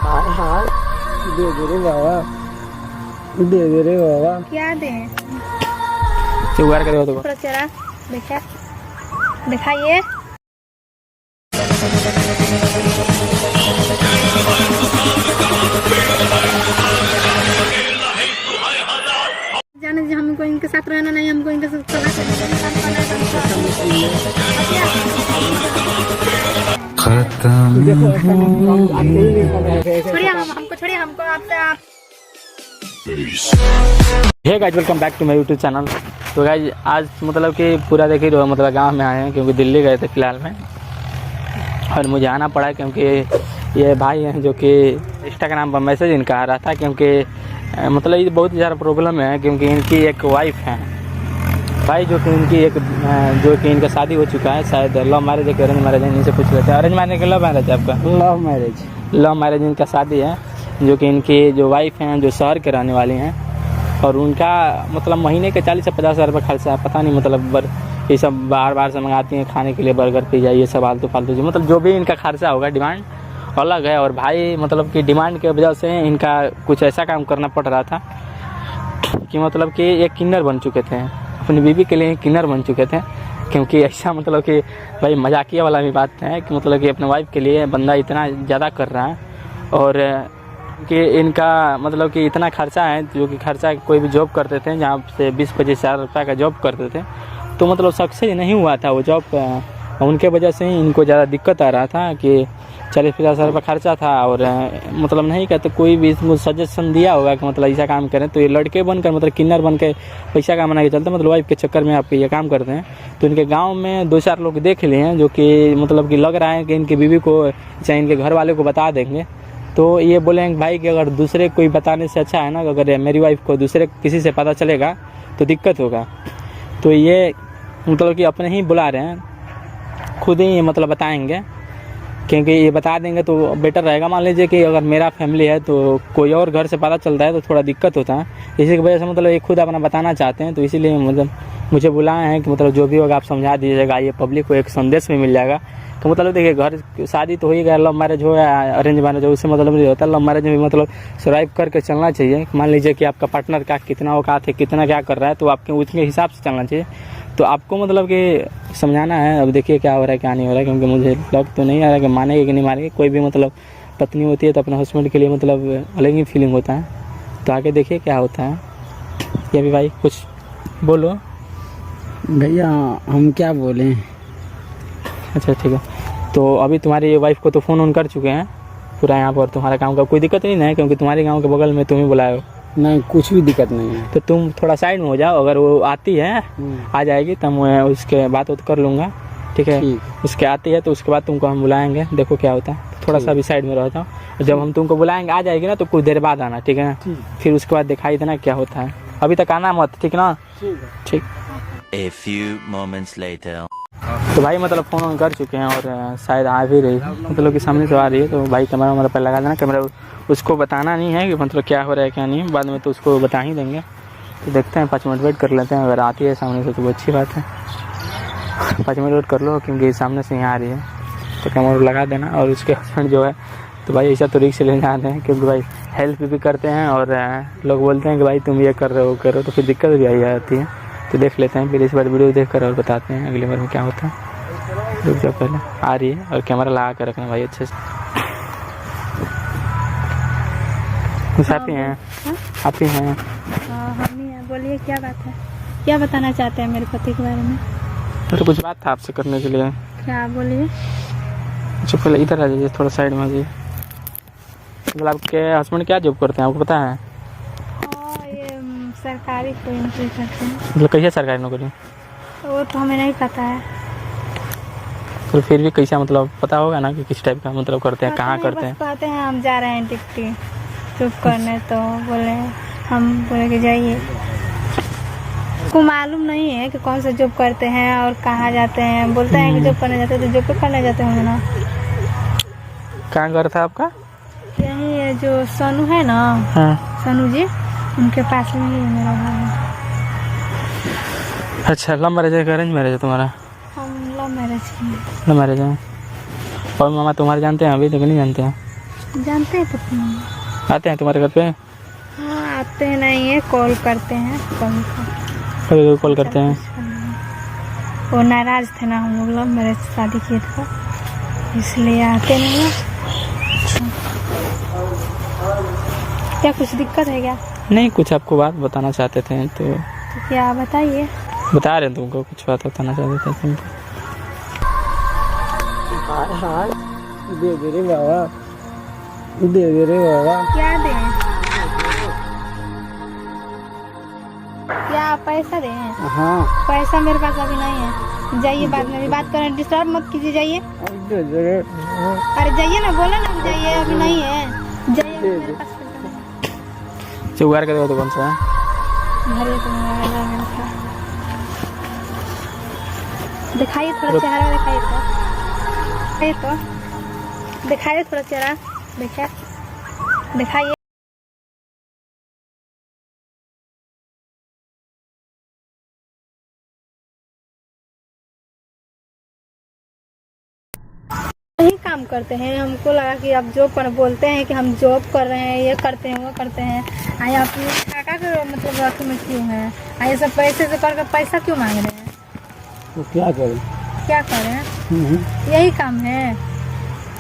हाँ दे दे रे बाबा, दे दे रे बाबा। क्या दे? चुगार करे हो तो थोड़ा चला देखा, दिखाइए। जाने दीजिए, हमको इनके साथ रहना नहीं, हमको इनके साथ चला छोड़िए, हमको छोड़िए, हमको आपसे आप। Hey guys, welcome back to my YouTube channel. तो गाइस आज मतलब कि पूरा देख ही रहो, मतलब गांव में आए हैं क्योंकि दिल्ली गए थे फिलहाल में, और मुझे आना पड़ा क्योंकि ये भाई हैं जो कि इंस्टाग्राम पर मैसेज इनका आ रहा था, क्योंकि मतलब ये बहुत ज़्यादा प्रॉब्लम है क्योंकि इनकी एक वाइफ है भाई, जो कि इनकी एक जो कि इनका शादी हो चुका है, शायद लव मैरिज है कि अरेंज मैरिज है, इनसे पूछ लेते हैं। अरेंज मैरिज के लव मैरिज है आपका? लव मैरिज इनका शादी है, जो कि इनकी जो वाइफ हैं जो शहर के रहने वाली हैं, और उनका मतलब महीने के 40 से 50 हज़ार रुपये खर्चा है। पता नहीं मतलब ये सब बार से मंगाती हैं खाने के लिए, बर्गर पिज़्ज़ा ये सब फालतू जो मतलब जो भी इनका खर्चा होगा, डिमांड अलग है। और भाई मतलब कि डिमांड के वजह से इनका कुछ ऐसा काम करना पड़ रहा था कि मतलब कि एक किन्नर बन चुके थे, अपनी बीवी के लिए किन्नर बन चुके थे। क्योंकि ऐसा मतलब कि भाई मजाकिया वाला भी बात है कि मतलब कि अपने वाइफ के लिए बंदा इतना ज़्यादा कर रहा है, और कि इनका मतलब कि इतना खर्चा है, जो कि खर्चा कोई भी जॉब करते थे जहाँ से 20-25 हज़ार रुपये का जॉब करते थे, तो मतलब सक्सेस नहीं हुआ था वो जॉब। उनके वजह से ही इनको ज़्यादा दिक्कत आ रहा था कि 40-50 हज़ार रुपये खर्चा था, और मतलब नहीं कहते कोई भी इसको सजेशन दिया होगा कि मतलब ऐसा काम करें, तो ये लड़के बनकर मतलब किन्नर बन के पैसा कमाने के चलते मतलब वाइफ के चक्कर में आपके ये काम करते हैं। तो इनके गांव में 2-4 लोग देख लिए हैं, जो कि मतलब कि लग रहा है कि इनकी बीवी को चाहे इनके घर वाले को बता देंगे। तो ये बोलेंगे भाई कि अगर दूसरे कोई बताने से अच्छा है ना, अगर मेरी वाइफ को दूसरे किसी से पता चलेगा तो दिक्कत होगा। तो ये मतलब कि अपने ही बुला रहे हैं, खुद ही मतलब बताएंगे, क्योंकि ये बता देंगे तो बेटर रहेगा। मान लीजिए कि अगर मेरा फैमिली है तो कोई और घर से पता चलता है तो थोड़ा दिक्कत होता है, इसी की वजह से मतलब ये खुद अपना बताना चाहते हैं। तो इसीलिए मतलब मुझे बुलाए हैं कि मतलब जो भी होगा आप समझा दीजिएगा, ये पब्लिक को एक संदेश भी मिल जाएगा कि मतलब देखिए घर शादी तो हो ही गया, लव मैरिज हो या अरेंज मैरिज हो, उससे मतलब नहीं होता। लव मैरिज में भी मतलब सर्वाइव करके चलना चाहिए। मान लीजिए कि आपका पार्टनर का कितना औकात है, कितना क्या कर रहा है, तो आपके उसके हिसाब से चलना चाहिए। तो आपको मतलब कि समझाना है। अब देखिए क्या हो रहा है क्या नहीं हो रहा है, क्योंकि मुझे लग तो नहीं आ रहा है कि मानेंगे कि नहीं मानेंगे। कोई भी मतलब पत्नी होती है तो अपने हस्बैंड के लिए मतलब अलग ही फीलिंग होता है। तो आगे देखिए क्या होता है। ये भी भाई कुछ बोलो। भैया हम क्या बोलें। अच्छा ठीक है, तो अभी तुम्हारी वाइफ को तो फ़ोन ऑन कर चुके हैं पूरा यहाँ पर, तुम्हारा काम का कोई दिक्कत नहीं है क्योंकि तुम्हारे गाँव के बगल में तुम ही बुलाए हो। नहीं कुछ भी दिक्कत नहीं है। तो तुम थोड़ा साइड में हो जाओ, अगर वो आती है आ जाएगी तब मैं उसके बात कर लूँगा, ठीक है। उसके आती है तो उसके बाद तुमको हम बुलाएंगे, देखो क्या होता है। थोड़ा सा भी साइड में रह जाओ, जब हम तुमको बुलाएंगे आ जाएगी ना तो कुछ देर बाद आना, ठीक है ना। फिर उसके बाद दिखाई देना क्या होता है, अभी तक आना मत, ठीक ना। ठीक। A few moments later. तो भाई मतलब फ़ोन ऑन कर चुके हैं और शायद आ भी रही है, मतलब कि सामने से आ रही है। तो भाई कैमरा हमारा पहले लगा देना, कैमरा उसको बताना नहीं है कि मतलब क्या हो रहा है क्या नहीं, बाद में तो उसको बता ही देंगे। तो देखते हैं 5 मिनट वेट कर लेते हैं, अगर आती है सामने से तो अच्छी बात है। 5 मिनट वेट कर लो क्योंकि सामने से यहाँ आ रही है, तो कैमरा लगा देना। और उसके हस्बैंड जो है तो भाई ऐसा तो रिक्स ले जाते हैं, क्योंकि भाई हेल्प भी करते हैं और लोग बोलते हैं कि भाई तुम ये कर रहे हो वो कर रहे हो, तो फिर दिक्कत भी आई जाती है। तो देख लेते हैं फिर इस बार वीडियो देख कर और बताते हैं अगली बार में क्या होता है। रुक जाओ, पहले आ रही है और कैमरा लगा कर रखना भाई अच्छे से। आप ही हैं? आप ही हैं? हम ही हैं। बोलिए क्या बात है, क्या बताना चाहते हैं मेरे पति के बारे में? तो कुछ बात था आपसे करने के लिए। क्या बोलिए। अच्छा पहले इधर आ जाइए, थोड़ा साइड में आ जाइए। मतलब आपके हस्बैंड क्या जॉब करते हैं आपको पता है? ये सरकारी कोई नौकरी करते हैं। मतलब कैसे सरकारी नौकरी? वो तो हमें नहीं पता है। तो फिर भी कैसा मतलब पता होगा ना कि किस टाइप का मतलब करते हैं, कहाँ करते हैं? कहते हैं हम जा रहे हैं डिप्टी चुप करने, तो बोले हम बोले कि जाइए। को मालूम नहीं है कि कौन सा जॉब करते हैं और कहाँ जाते हैं। बोलते हैं कि जॉब करने जाते हैं तो जॉब करने जाते होंगे ना। कहाँ घर था आपका? यही है जो सोनू है ना। हाँ। सोनू जी उनके पास में ही है मेरा घर। अच्छा लव मैरिज है कि अरेंज मैरिज है तुम्हारा? हम लव मैरिज की। लव मैरिज है। और मामा तुम्हारे जानते हैं अभी तक नहीं जानते हैं? जानते हैं पति नहीं। आते हैं तुम्हारे घर पे? हाँ आते हैं, नहीं है कॉल करते हैं कभी कभी कॉल करते हैं। वो नाराज थे ना हम लोग मेरे शादी किए थे, इसलिए आते नहीं हैं। क्या कुछ दिक्कत है क्या? नहीं, कुछ आपको बात बताना चाहते थे तो क्या बताइए। बता रहे हैं तुमको, कुछ बात बताना चाहते थे तुमको। दे दे रे बाबा, दे दे रे बाबा। क्या दें? क्या पैसा दें? हाँ पैसा मेरे पास अभी नहीं है। जाइए बाद में, बात करें, डिस्टर्ब मत कीजिए, जाइए। दे दे रे। अरे जाइए ना, बोले ना जाइए, अभी नहीं है, जाइए, मेरे पास पैसा नहीं। चुगार का दुकान से है? भरे तो मोबाइल मेरे पास। दिखाइए थोड़ा चेहरा, दिखाइए थोड़ा चेहरा, दिखाइए। यही काम करते हैं, हमको लगा कि आप जॉब कर, बोलते हैं कि हम जॉब कर रहे हैं, ये करते हैं वो करते हैं। आए आप काका के मतलब रथ में क्यों है? आए सब पैसे से करके पैसा क्यों मांग रहे हैं? तो क्या करें? क्या करें? यही काम है।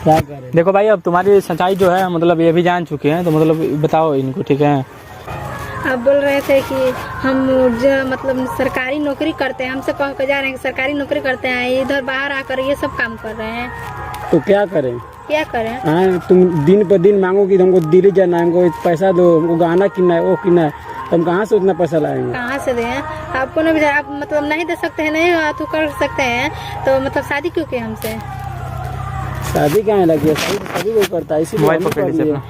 क्या करें? देखो भाई, अब तुम्हारी सच्चाई जो है मतलब ये भी जान चुके हैं, तो मतलब बताओ इनको, ठीक है? आप बोल रहे थे कि हम जो मतलब सरकारी नौकरी करते हैं, हमसे कह के जा रहे हैं कि सरकारी नौकरी करते हैं, इधर बाहर आकर ये सब काम कर रहे हैं। तो क्या करें? क्या करें? हाँ, तुम दिन पर दिन मांगो कि हमको दिल्ली जाना है, हमको पैसा दो, हमको गहना कितना है, वो कितना है, तो हम कहाँ से उतना पैसा लाएंगे? कहाँ से दें? आपको ना भी, आप मतलब नहीं दे सकते हैं, नहीं तो कर सकते हैं, तो मतलब शादी क्यों की हमसे? शादी कहाँ लगी है? शादी तो सभी को करता है, इसीलिए हम कर लिए।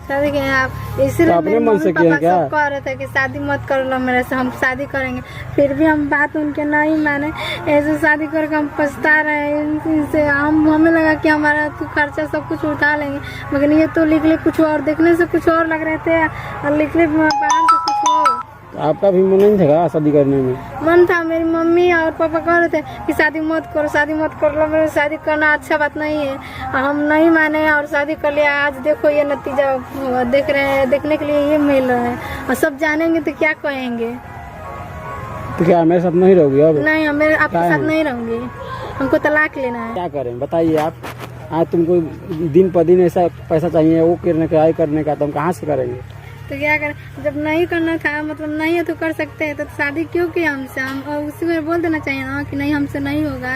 शादी के आप इसीलिए तो अपने मेरे मन से मम्मी किए पापा क्या? सब कह रहे थे कि शादी मत कर लो मेरे से, हम शादी करेंगे, फिर भी हम बात उनके नहीं माने। ऐसे शादी करके हम पछता रहे हैं इनसे। हमें लगा कि हमारा तो खर्चा सब कुछ उठा लेंगे, मगर ये तो निकले कुछ और, देखने से कुछ और लग रहे थे और निकले बाहर से कुछ और। आपका भी मन नहीं था शादी करने में? मन था। मेरी मम्मी और पापा कह रहे थे कि शादी मत करो, शादी मत कर लो, मेरे शादी करना अच्छा बात नहीं है। हम नहीं माने और शादी कर लिया। आज देखो ये नतीजा देख रहे हैं, देखने के लिए ये मिल रहा है, और सब जानेंगे तो क्या कहेंगे? तो क्या मेरे साथ नहीं रहोगी अब? नहीं, मैं आपके साथ नहीं रहूंगी, हमको तलाक लेना है। क्या करें बताइए आप? आज तुमको दिन पर दिन ऐसा पैसा चाहिए, वो करने का तो हम कहाँ से करेंगे? तो क्या करें? जब नहीं करना था, मतलब नहीं है तो कर सकते हैं, तो शादी क्यों किया हमसे? हम और उसी में बोल देना चाहिए ना कि नहीं हमसे नहीं होगा।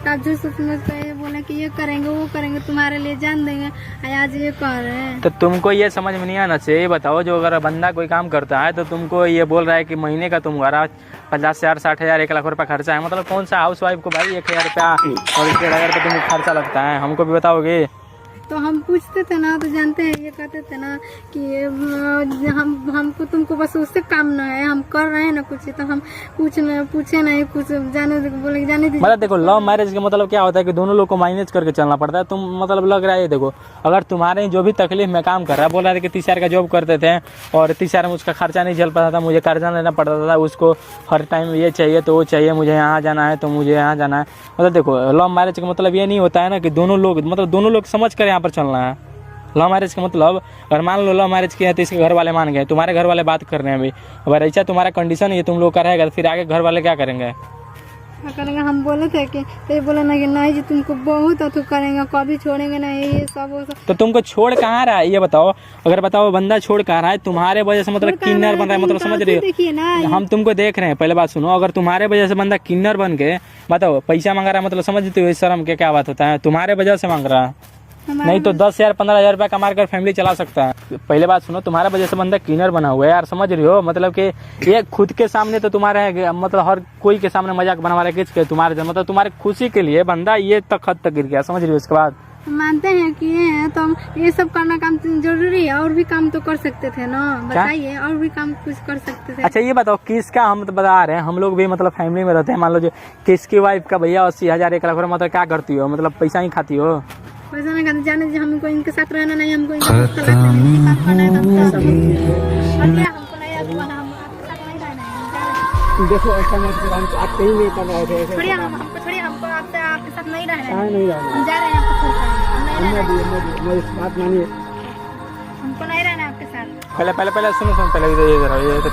आप जो समझ कर बोले कि ये करेंगे वो करेंगे, तुम्हारे लिए जान देंगे, आज ये कह रहे हैं। तो तुमको ये समझ में नहीं आना चाहिए। ये बताओ, जो अगर बंदा कोई काम करता है तो तुमको ये बोल रहा है कि महीने का तुम्हारा 50,000, 60,000, 1 लाख रुपया खर्चा है, मतलब कौन सा हाउस वाइफ को भाई 1,000 रुपया और 1,500 रुपया तुमको खर्चा लगता है? हमको भी बताओगे? तो हम पूछते थे ना, तो जानते हैं ये कहते थे ना कि हमको तुमको बस उससे काम ना है, हम कर रहे हैं ना कुछ, तो हम पूछे नहीं कुछ, बोले जाने दीजिए। मतलब देखो, लव मैरिज का मतलब क्या होता है कि दोनों लोग को मैनेज करके चलना पड़ता है। तुम मतलब लग रहा है, देखो अगर तुम्हारे जो भी तकलीफ में काम कर रहा है, बोल रहा था कि 30,000 का जॉब करते थे और 30,000 में उसका खर्चा नहीं चल पाता था, मुझे कर्जा लेना पड़ता था, उसको हर टाइम ये चाहिए तो वो चाहिए, मुझे यहाँ जाना है तो मुझे यहाँ जाना है। मतलब देखो, लव मैरिज का मतलब ये नहीं होता है ना कि दोनों लोग समझ कर यहाँ पर चलना है। लव मैरिज का मतलब, अगर मान लो लव मैरिज किया तो इसके घर वाले मान गए, तुम्हारे घर वाले बात कर रहे हैं अभी, अगर ऐसा तुम्हारा कंडीशन ये तुम लोग का रहेगा तो फिर आगे घर वाले क्या करेंगे? क्या करेंगे? हम बोले थे कि तो ये बोले ना कि नहीं जी तुमको बहुत अथु करेंगे, कभी छोड़ेंगे नहीं, ये सब वो सब। तो तुमको छोड़ कहाँ रहा है ये बताओ? अगर बताओ बंदा छोड़ कहाँ रहा है तुम्हारे वजह से, मतलब किन्नर बन रहा है, मतलब समझ रहे हो? देखिए ना, हम तुमको देख रहे हैं, पहले बात सुनो। अगर तुम्हारे वजह से बंदा किन्नर बन के बताओ पैसा मांग रहा है, मतलब समझते हो इस शर्म के क्या बात होता है? तुम्हारे वजह से मांग रहा है, नहीं तो 10,000, 15,000 रुपया कमा कर फैमिली चला सकता है। पहले बात सुनो, तुम्हारे वजह से बंदा किन्नर बना हुआ है यार, समझ रही हो? मतलब कि ये खुद के सामने तो तुम्हारे मतलब हर कोई के सामने मजाक बना रहा है, किसके? तुम्हारे, मतलब तुम्हारी खुशी के लिए बंदा ये तक हद तक गिर गया, समझ रही हो? इसके बाद मानते हैं कि ये है तो ये सब करना काम जरूरी है, और भी काम तो कर सकते थे ना, बताइए, और भी काम कुछ कर सकते थे। अच्छा ये बताओ, किसका, हम तो बता रहे हैं, हम लोग भी मतलब फैमिली में रहते हैं, मान लो जो किसकी वाइफ का भैया 80,000, 1 लाख रुपया, मतलब क्या करती हो? मतलब पैसा ही खाती हो? पैसा नहीं खाते, जाने हमको इनके साथ रहना नहीं, हमको इनके साथ करना है, और क्या हमको नहीं आता, हम आपके साथ नहीं रहना है। देखो ऐसा मत करो, हम आपके ही नहीं कर रहे थे। छोड़िए, हमको आपके साथ नहीं रहना है, नहीं रहना। हम जा रहे हैं आपको छोड़कर, हम नहीं मेरी बात मानिए। हमको नहीं रहना है आपके साथ। पहले सुनो पहले इधर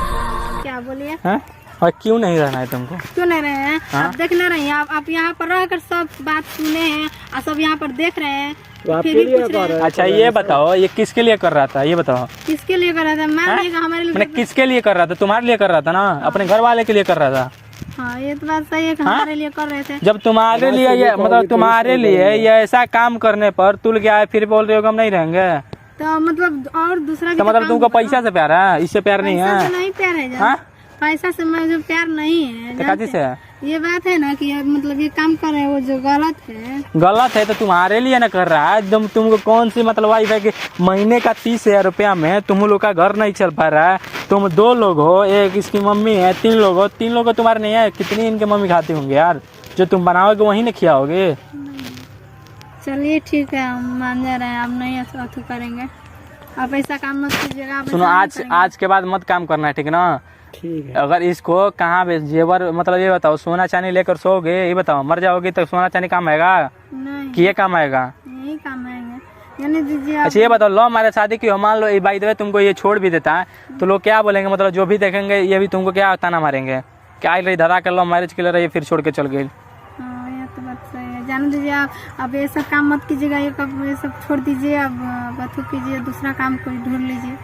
क्या बोलिए? हैं? और क्यों नहीं रहना है तुमको? क्यों नहीं रहे हैं? हाँ? आप देख नहीं रहे हैं? आप यहाँ पर रहकर सब बात सुने हैं और सब यहाँ पर देख रहे हैं, तो आपके फिर भी लिए पूछ कर रहे रहे हैं। हैं। अच्छा ये बताओ, ये किसके लिए कर रहा था, ये बताओ। किसके लिए कर रहा था? मान हाँ? लीजिए हमारे मैंने लिए। किसके लिए कर रहा था? तुम्हारे लिए कर रहा था ना, अपने घर वाले के लिए कर रहा था। हाँ, ये तो बात सही है कि हमारे लिए कर रहे थे। जब तुम्हारे लिए ये मतलब तुम्हारे लिए ये ऐसा काम करने पर तुल गया है, फिर बोल रहे हो कि हम नहीं रहेंगे। तो मतलब और दूसरा भी तो तो मतलब काम तुमको होगा। पैसा से प्यार है, इससे प्यार नहीं पैसा है? से नहीं प्यार है हाँ? पैसा से मुझे प्यार नहीं है। तो काची से है? ये बात है ना कि मतलब ये काम कर रहे हैं वो जो गलत है। गलत है तो तुम्हारे लिए ना कर रहा है। तुमको कौन सी मतलब वाइफ है कि महीने का 30,000 रुपया में तुम लोग का घर नहीं चल पा रहा है। तुम 2 लोग हो, एक इसकी मम्मी है, 3 लोग हो। 3 लोग तुम्हारे नहीं है, कितनी इनके मम्मी खाती होंगे यार? जो तुम बनाओगे वही ना खियाओगे। चलिए ठीक है, हम मान जा रहे हैं, आप नहीं ऐसा करेंगे। आप ऐसा काम मत कीजिएगा। आप सुनो, ऐसा नहीं आज करेंगे। के बाद मत काम करना है, ठीक ना? ठीक है। अगर इसको कहाँ पे जेवर मतलब ये बताओ, सोना चांदी लेकर सोओगे, ये बताओ, मर जाओगे तो सोना चांदी काम आएगा नहीं, कि ये काम आएगा? यही काम आएंगे। यानी दीजिए आप। अच्छा ये बताओ, लो हमारे शादी की हो, मान लो बाई द वे तुमको ये छोड़ भी देता है तो लोग क्या बोलेंगे? मतलब जो भी देखेंगे ये भी तुमको क्या ताना मारेंगे? क्या आई रही दादा कर लो मैरिज के लिए रही, फिर छोड़ के चल गई। हाँ, ये तो बात सही है। जान दीजिए आप ये सब काम मत कीजिएगा। ये सब छोड़ दीजिए। अब बात कीजिए, दूसरा काम कोई ढूंढ लीजिए।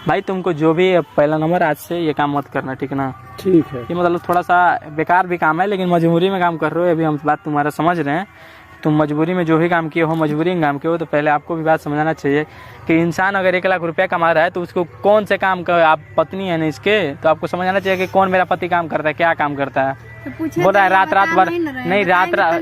भाई तुमको जो भी पहला नंबर, आज से ये काम मत करना, ठीक ना? ठीक है। ये मतलब थोड़ा सा बेकार भी काम है, लेकिन मजबूरी में काम कर रहे हो। अभी हम बात तुम्हारा समझ रहे हैं। तुम मजबूरी में जो भी काम किए हो, मजबूरी में काम किए हो, तो पहले आपको भी बात समझाना चाहिए कि इंसान अगर 1 लाख रुपया कमा रहा है तो उसको कौन से काम का, आप पत्नी है ना इसके, तो आपको समझाना चाहिए कि कौन मेरा पति काम करता है, क्या काम करता है। तो पूछे बोल रहा है तो रात भर नहीं,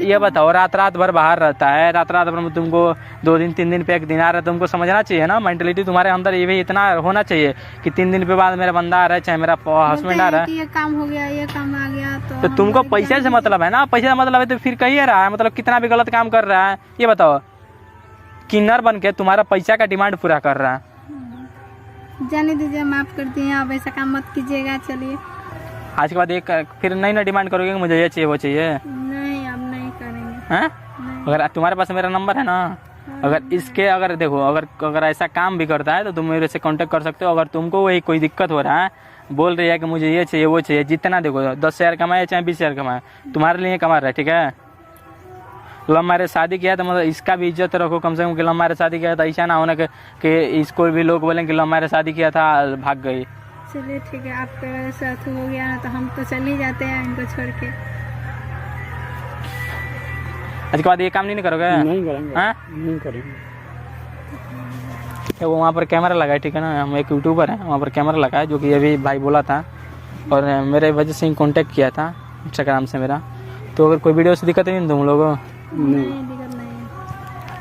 ये बताओ, रात भर बाहर रहता है, रात भर में तुमको 2 दिन 3 दिन पे 1 दिन आ रहा है। तुमको समझना चाहिए ना, मेंटलिटी तुम्हारे अंदर ये भी इतना होना चाहिए कि 3 दिन पे बाद मेरा बंदा आ रहा है, चाहे मेरा हस्बैंड आ रहा है। ये काम हो गया, ये काम आ गया, तो तुमको पैसे से मतलब है ना? पैसे से मतलब है तो फिर कहिए रहा है, मतलब कितना भी गलत काम कर रहा है। ये बताओ, किन्नर बन के तुम्हारा पैसा का डिमांड पूरा कर रहा है। जाने दीजिए, माफ कर दिए। आप ऐसा काम मत कीजिएगा। चलिए, आज के बाद एक फिर नहीं ना डिमांड करोगे कि मुझे ये चाहिए वो चाहिए? नहीं, आप नहीं करेंगे। हैं? नहीं। अगर तुम्हारे पास मेरा नंबर है ना, अगर इसके अगर देखो, अगर ऐसा काम भी करता है तो तुम मेरे से कांटेक्ट कर सकते हो। अगर तुमको वही कोई दिक्कत हो रहा है, बोल रही है कि मुझे ये चाहिए वो चाहिए, जितना देखो 10,000 कमाए चाहे 20,000 कमाए, तुम्हारे लिए कमा रहा है, ठीक है? लव मैरिज शादी किया तो मतलब इसका भी इज्जत रखो कम से कम। कि लव मैरिज शादी किया था, ऐसा ना होना कि इसको भी लोग बोलें कि लव मैरिज शादी किया था भाग गई। चलिए ठीक है, आपके साथ हो गया ना तो हम तो चल ही जाते हैं इनको छोड़ के। आज के बाद ये काम नहीं करोगे? नहीं करेंगे। हाँ? नहीं करेंगे। वो वहाँ पर कैमरा लगा है, ठीक है ना? हम एक यूट्यूबर हैं, वहाँ पर कैमरा लगा है, जो कि अभी भाई बोला था और मेरे वजह से ही कांटेक्ट किया था इंस्टाग्राम से मेरा। तो अगर कोई वीडियो से दिक्कत नहीं तुम लोगों? नहीं, दिक्कत नहीं है।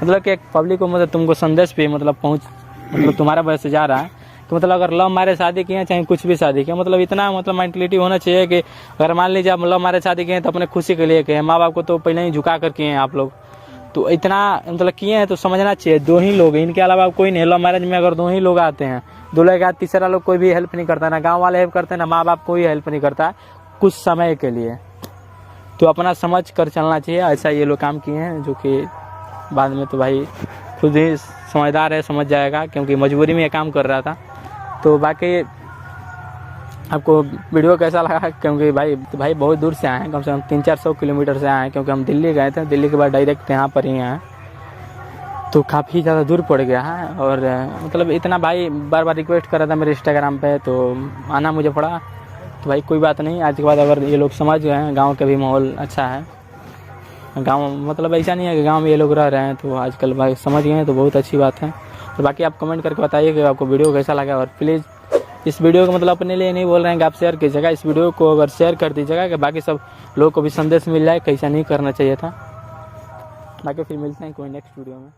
मतलब कि एक पब्लिक को मतलब तुमको संदेश पे मतलब मतलब तुम्हारा वजह से जा रहा है कि मतलब अगर लव मैरिज शादी किए चाहे कुछ भी शादी किए, मतलब इतना मतलब मेंटलिटी होना चाहिए कि अगर मान लीजिए आप लव मैरिज शादी किए तो अपने खुशी के लिए किए, माँ बाप को तो पहले ही झुका कर किए हैं आप लोग, तो इतना मतलब किए हैं तो समझना चाहिए 2 ही लोग, इनके अलावा कोई नहीं। लव मैरिज में अगर 2 ही लोग आते हैं, दूल्हे के बाद तीसरा लोग कोई भी हेल्प नहीं करता, ना गाँव वाले हेल्प करते हैं, ना माँ बाप कोई हेल्प नहीं करता कुछ समय के लिए। तो अपना समझ कर चलना चाहिए। ऐसा ये लोग काम किए हैं जो कि बाद में तो भाई खुद ही समझदार है, समझ जाएगा, क्योंकि मजबूरी में ये काम कर रहा था। तो बाकी आपको वीडियो कैसा लगा? क्योंकि भाई बहुत दूर से आए हैं, कम से कम 300-400 किलोमीटर से आए हैं, क्योंकि हम दिल्ली गए थे, दिल्ली के बाद डायरेक्ट यहाँ पर ही आए, तो काफ़ी ज़्यादा दूर पड़ गया है। और मतलब इतना भाई बार बार रिक्वेस्ट कर रहा था मेरे इंस्टाग्राम पे, तो आना मुझे पड़ा। तो भाई कोई बात नहीं, आज के बाद अगर ये लोग समझ गए हैं, गाँव का भी माहौल अच्छा है, गांव मतलब ऐसा नहीं है कि गांव में ये लोग रह रहे हैं, तो आजकल भाई समझ गए हैं तो बहुत अच्छी बात है। तो बाकी आप कमेंट करके बताइए कि आपको वीडियो कैसा लगा। और प्लीज़ इस वीडियो को मतलब अपने लिए नहीं बोल रहे हैं कि आप शेयर कीजिएगा, इस वीडियो को अगर शेयर कर दीजिएगा कि बाकी सब लोगों को भी संदेश मिल जाए कैसा नहीं करना चाहिए था। बाकी फिर मिलते हैं कोई नेक्स्ट वीडियो में।